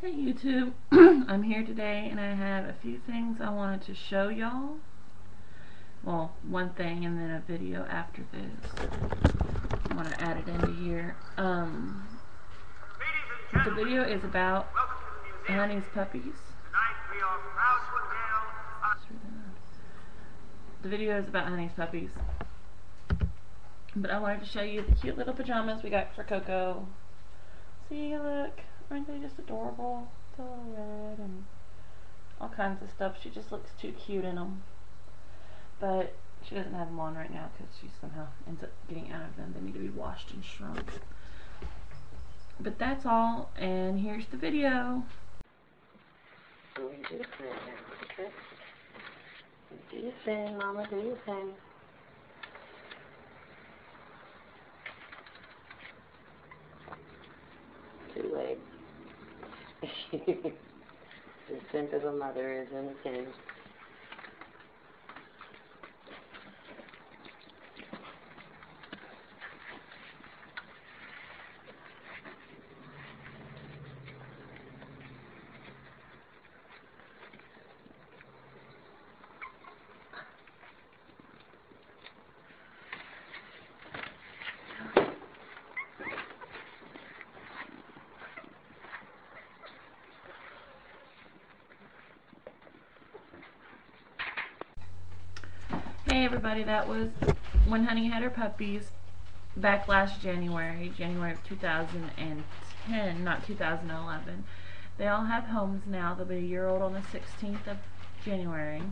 Hey YouTube, I'm here today and I have a few things I wanted to show y'all. Well, one thing and then a video after this. I want to add it into here. The video is about Hunis Puppies. The video is about Hunis Puppies. But I wanted to show you the cute little pajamas we got for Coco. See, look. Aren't they just adorable? It's all red and all kinds of stuff. She just looks too cute in them. But she doesn't have them on right now because she somehow ends up getting out of them. They need to be washed and shrunk. But that's all, and here's the video. Do your thing, okay? Do your thing, Mama, do your thing. Too late. The scent of a mother is in the tin. Hey everybody, that was when Honey had her puppies back last January of 2010, not 2011. They all have homes now. They'll be a year old on the 16th of January.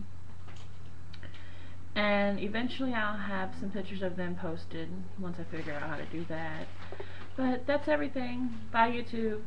And eventually I'll have some pictures of them posted once I figure out how to do that. But that's everything. Bye YouTube.